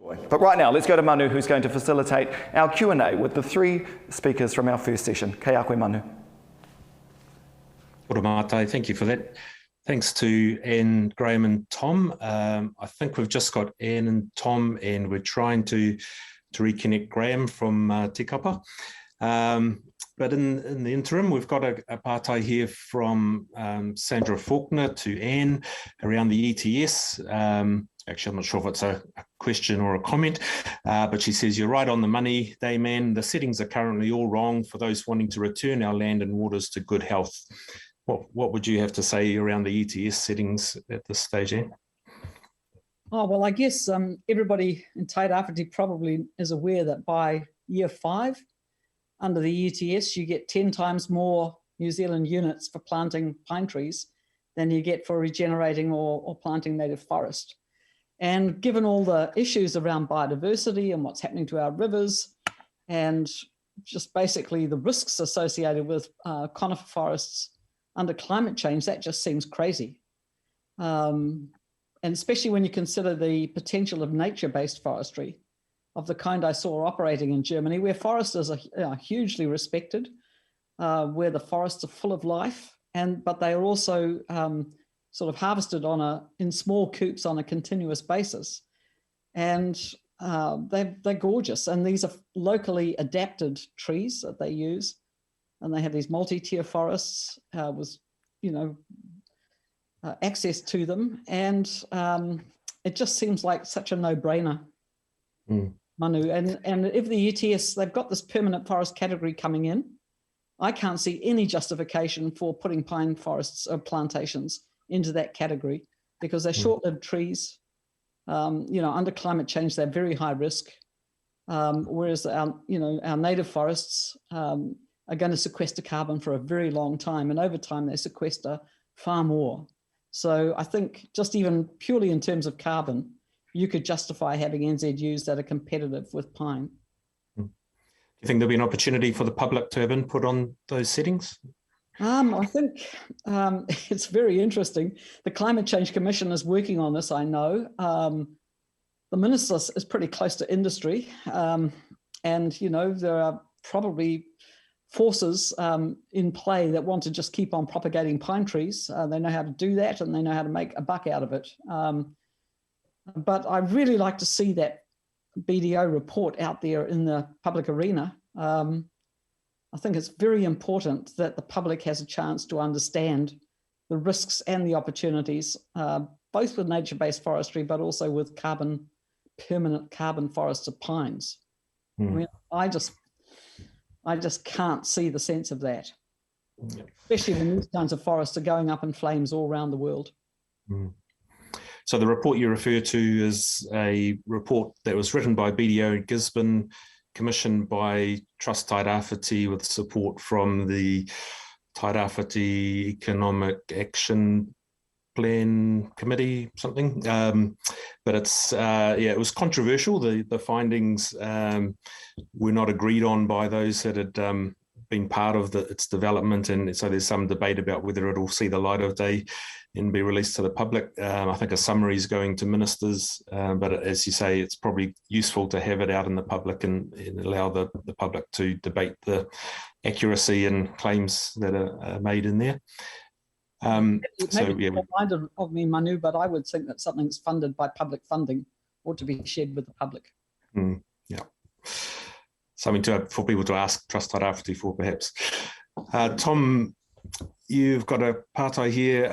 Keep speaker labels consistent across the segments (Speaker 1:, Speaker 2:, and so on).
Speaker 1: But right now, let's go to Manu, who's going to facilitate our Q&A with the three speakers from our first session. Kei a koe, Manu.
Speaker 2: Ora mātai, thank you for that. Thanks to Anne, Graham and Tom. I think we've just got Anne and Tom, and we're trying to reconnect Graham from Tikapa. But in the interim, we've got a pātai here from Sandra Faulkner to Anne around the ETS. Actually, I'm not sure if it's a question or a comment, but she says, you're right on the money, Dayman. The settings are currently all wrong for those wanting to return our land and waters to good health. What would you have to say around the ETS settings at this stage, Anne?
Speaker 3: Oh, well, I guess everybody in Tairāwhiti probably is aware that by year 5, under the ETS, you get 10 times more New Zealand units for planting pine trees than you get for regenerating or planting native forest. And given all the issues around biodiversity and what's happening to our rivers, and just basically the risks associated with conifer forests under climate change, that just seems crazy. And especially when you consider the potential of nature-based forestry of the kind I saw operating in Germany, where foresters are hugely respected, where the forests are full of life, but they are also sort of harvested in small coops on a continuous basis. And they're gorgeous. And these are locally adapted trees that they use. And they have these multi-tier forests with, access to them. And it just seems like such a no-brainer, Manu. And if the ETS, they've got this permanent forest category coming in, I can't see any justification for putting pine forests or plantations into that category because they're short-lived trees. Under climate change, they're very high risk. Whereas our native forests are going to sequester carbon for a very long time. And over time, they sequester far more. So I think just even purely in terms of carbon, you could justify having NZUs that are competitive with pine.
Speaker 2: Do you think there'll be an opportunity for the public to have input on those settings?
Speaker 3: I think it's very interesting. The Climate Change Commission is working on this, I know. The minister is pretty close to industry. And, there are probably forces in play that want to just keep on propagating pine trees. They know how to do that and they know how to make a buck out of it. But I really like to see that BDO report out there in the public arena. I think it's very important that the public has a chance to understand the risks and the opportunities, both with nature-based forestry, but also with permanent carbon forests of pines. I mean, I just can't see the sense of that, especially when these kinds of forests are going up in flames all around the world.
Speaker 2: So the report you refer to is a report that was written by BDO in Gisborne, commissioned by Trust Tairāwhiti with support from the Tairāwhiti Economic Action Plan Committee, something. But it was controversial. The findings were not agreed on by those that had been part of its development, and so there's some debate about whether it'll see the light of day and be released to the public. I think a summary is going to ministers, but as you say, it's probably useful to have it out in the public and allow the public to debate the accuracy and claims that are made in there.
Speaker 3: Reminded of me, Manu, but I would think that something that's funded by public funding ought to be shared with the public.
Speaker 2: Something for people to ask Trust Tairāwhiti for, perhaps. Tom, you've got a pātai here.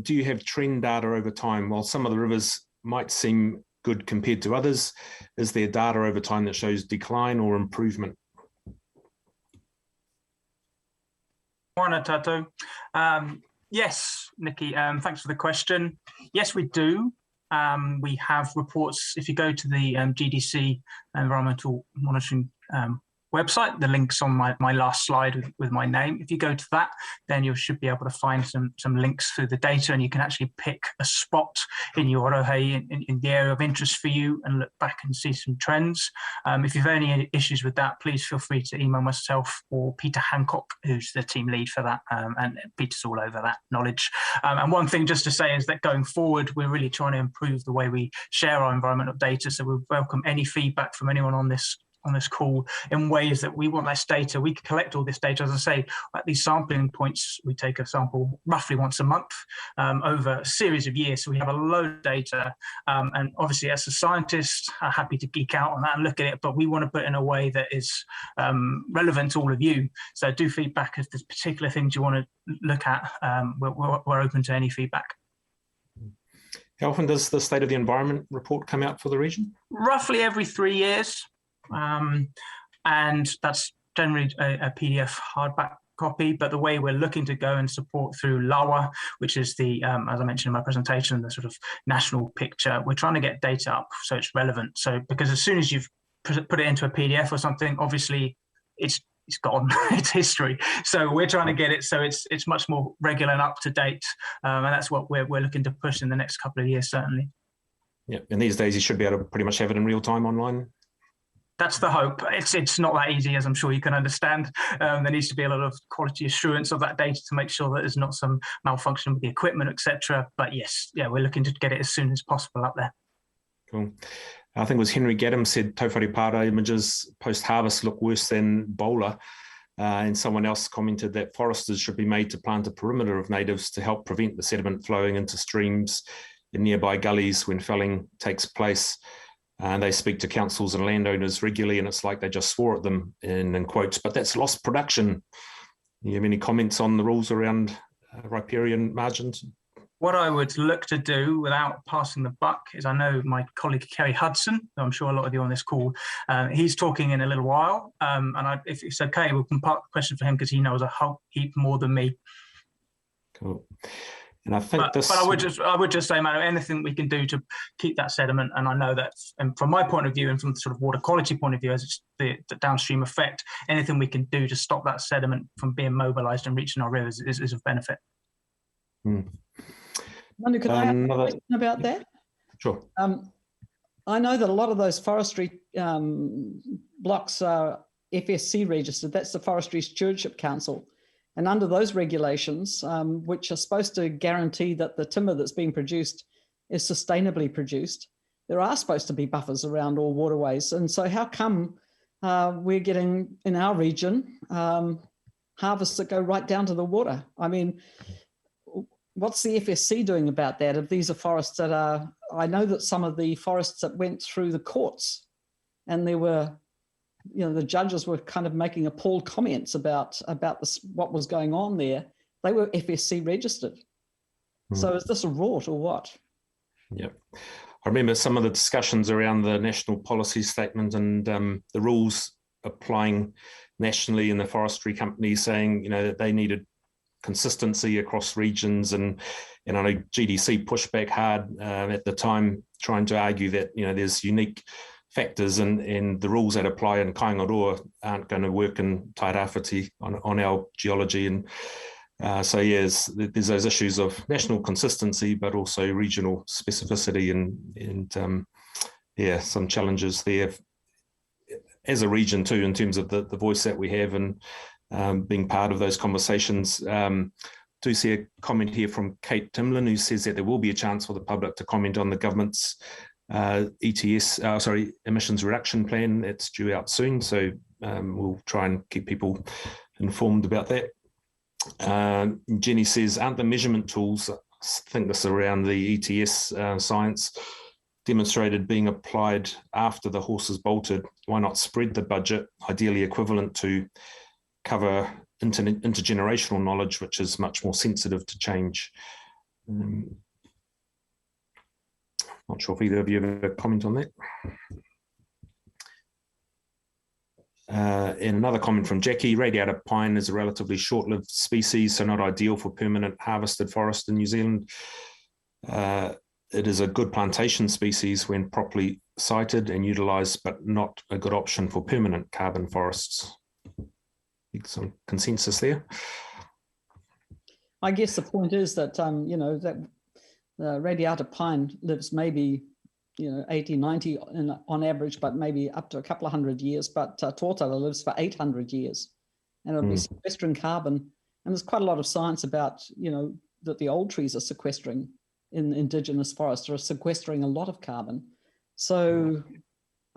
Speaker 2: Do you have trend data over time? While some of the rivers might seem good compared to others, is there data over time that shows decline or improvement?
Speaker 4: Morning, Tato. Yes, Nikki, thanks for the question. Yes, we do. We have reports. If you go to the GDC Environmental Monitoring website. The link's on my last slide with my name. If you go to that, then you should be able to find some links through the data, and you can actually pick a spot in your orohei in the area of interest for you and look back and see some trends. If you've any issues with that, please feel free to email myself or Peter Hancock, who's the team lead for that, and Peter's all over that knowledge. And one thing just to say is that going forward, we're really trying to improve the way we share our environmental data. So we welcome any feedback from anyone on this call in ways that we want less data. We collect all this data, as I say, at these sampling points. We take a sample roughly once a month over a series of years. So we have a load of data. And obviously, as a scientist, I'm happy to geek out on that and look at it, but we want to put it in a way that is relevant to all of you. So do feedback if there's particular things you want to look at. We're open to any feedback.
Speaker 2: How often does the State of the Environment report come out for the region?
Speaker 4: Roughly every 3 years. And that's generally a PDF hardback copy, but the way we're looking to go and support through LAWA, which is the, as I mentioned in my presentation, the sort of national picture, we're trying to get data up so it's relevant. So because as soon as you've put it into a PDF or something, obviously it's gone, it's history. So we're trying to get it so it's much more regular and up to date. And that's what we're looking to push in the next couple of years, certainly.
Speaker 2: Yeah, and these days you should be able to pretty much have it in real time online.
Speaker 4: That's the hope. It's not that easy, as I'm sure you can understand. There needs to be a lot of quality assurance of that data to make sure that there's not some malfunction with the equipment, etc. But yes, yeah, we're looking to get it as soon as possible up there.
Speaker 2: Cool. I think it was Henry Gaddam said Tauwharepara images post-harvest look worse than Bowler. And someone else commented that foresters should be made to plant a perimeter of natives to help prevent the sediment flowing into streams in nearby gullies when felling takes place. And they speak to councils and landowners regularly, and it's like they just swore at them in quotes, but that's lost production. Do you have any comments on the rules around riparian margins?
Speaker 4: What I would look to do without passing the buck is, I know my colleague Kerry Hudson, who I'm sure a lot of you on this call, he's talking in a little while. If it's okay, we can park the question for him because he knows a whole heap more than me.
Speaker 2: Cool. And I think
Speaker 4: but I would just say, man, anything we can do to keep that sediment, and I know that, and from my point of view, and from the sort of water quality point of view, as it's the downstream effect, anything we can do to stop that sediment from being mobilised and reaching our rivers is of benefit.
Speaker 3: Manu, can I ask a question about that?
Speaker 2: Sure.
Speaker 3: I know that a lot of those forestry blocks are FSC registered. That's the Forestry Stewardship Council. And under those regulations, which are supposed to guarantee that the timber that's being produced is sustainably produced, there are supposed to be buffers around all waterways. And so how come we're getting, in our region, harvests that go right down to the water? I mean, what's the FSC doing about that? If these are forests that are, I know that some of the forests that went through the courts, and there were, you know, the judges were kind of making appalled comments about this, what was going on there. They were FSC registered. So is this a rort or what?
Speaker 2: Yeah. I remember some of the discussions around the national policy statement and the rules applying nationally in the forestry companies saying, you know, that they needed consistency across regions. And I know GDC pushed back hard at the time, trying to argue that, you know, there's unique factors and the rules that apply in Kaingaroa aren't going to work in Tairāwhiti on our geology. And so, yes, there's those issues of national consistency, but also regional specificity and some challenges there as a region too, in terms of the voice that we have and being part of those conversations. Do see a comment here from Kate Timlin, who says that there will be a chance for the public to comment on the government's emissions reduction plan. It's due out soon, so we'll try and keep people informed about that. Jenny says, aren't the measurement tools, I think this is around the ETS science, demonstrated being applied after the horse is bolted? Why not spread the budget, ideally equivalent to cover intergenerational knowledge, which is much more sensitive to change? Not sure if either of you have a comment on that. And another comment from Jackie, radiata pine is a relatively short-lived species, so not ideal for permanent harvested forest in New Zealand. it is a good plantation species when properly sited and utilised, but not a good option for permanent carbon forests. Some consensus there.
Speaker 3: I guess the point is that, you know, that the radiata pine lives maybe, you know, 80, 90 on average, but maybe up to a couple of 100 years. But tōtara lives for 800 years, and it'll be sequestering carbon. And there's quite a lot of science about, you know, that the old trees are sequestering in indigenous forests, are sequestering a lot of carbon. So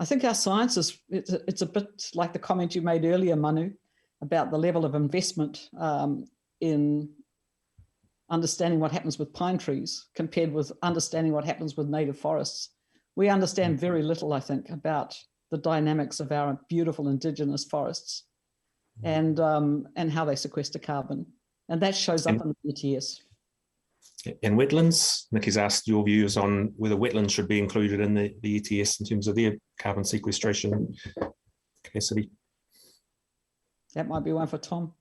Speaker 3: I think our science is, it's a bit like the comment you made earlier, Manu, about the level of investment in understanding what happens with pine trees compared with understanding what happens with native forests. We understand very little, I think, about the dynamics of our beautiful indigenous forests and how they sequester carbon. And that shows up in the ETS.
Speaker 2: And wetlands, Nikki's asked your views on whether wetlands should be included in the ETS in terms of their carbon sequestration capacity.
Speaker 3: That might be one for Tom.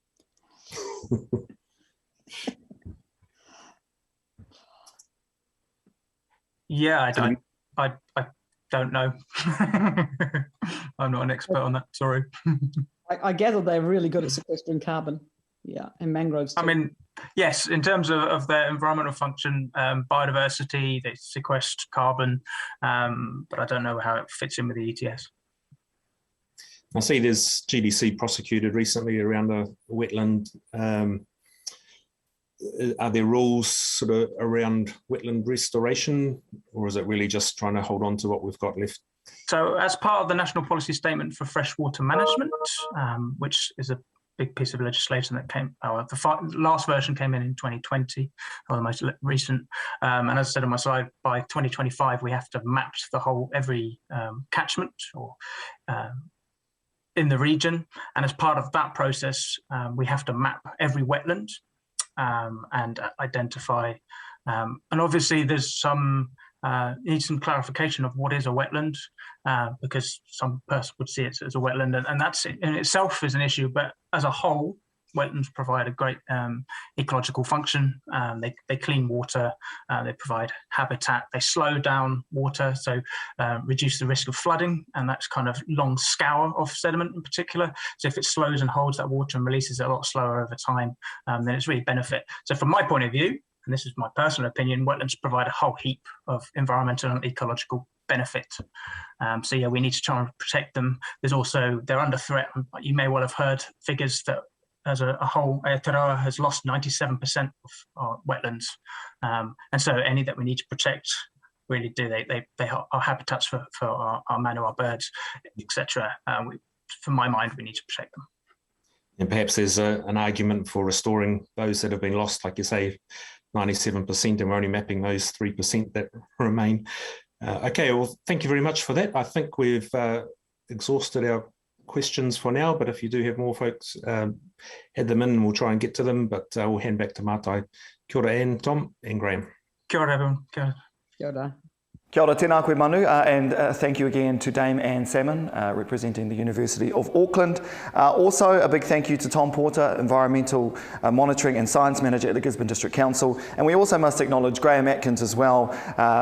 Speaker 4: Yeah, I don't know. I'm not an expert on that. Sorry.
Speaker 3: I gather they're really good at sequestering carbon. Yeah, and mangroves too.
Speaker 4: I mean, yes, in terms of their environmental function, biodiversity, they sequester carbon, but I don't know how it fits in with the ETS.
Speaker 2: I see there's GDC prosecuted recently around a wetland. Are there rules sort of around wetland restoration, or is it really just trying to hold on to what we've got left?
Speaker 4: So as part of the National Policy Statement for Freshwater Management, which is a big piece of legislation that came, the last version came in 2020, or the most recent. And as I said on my slide, by 2025, we have to map every catchment or in the region. And as part of that process, we have to map every wetland and identify. And obviously there's needs some clarification of what is a wetland, because some person would see it as a wetland, and that's in itself is an issue. But as a whole, wetlands provide a great ecological function. They clean water, they provide habitat, they slow down water, so reduce the risk of flooding, and that's kind of long scour of sediment in particular. So if it slows and holds that water and releases it a lot slower over time, then it's really benefit. So from my point of view, and this is my personal opinion, wetlands provide a whole heap of environmental and ecological benefit. So yeah, we need to try and protect them. They're under threat. You may well have heard figures that as a whole, Aotearoa has lost 97% of our wetlands. And so any that we need to protect really do. They are habitats for our manu, our birds, etc. From my mind, we need to protect them.
Speaker 2: And perhaps there's an argument for restoring those that have been lost, like you say, 97%, and we're only mapping those 3% that remain. Okay, well, thank you very much for that. I think we've exhausted our questions for now, but if you do have more folks, add them in and we'll try and get to them, but we'll hand back to Mātai. Kia ora, Anne, Tom and Graham.
Speaker 4: Kia ora, everyone. Kia ora.
Speaker 3: Kia ora.
Speaker 1: Kia ora, tēnā koe Manu, and thank you again to Dame Anne Salmon, representing the University of Auckland. Also, a big thank you to Tom Porter, Environmental Monitoring and Science Manager at the Gisborne District Council. And we also must acknowledge Graham Atkins as well,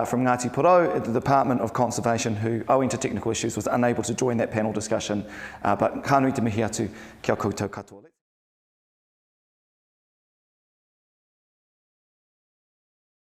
Speaker 1: from Ngāti Porou at the Department of Conservation, who, owing to technical issues, was unable to join that panel discussion. But ka nui te mihi atu, kia koutou katoa.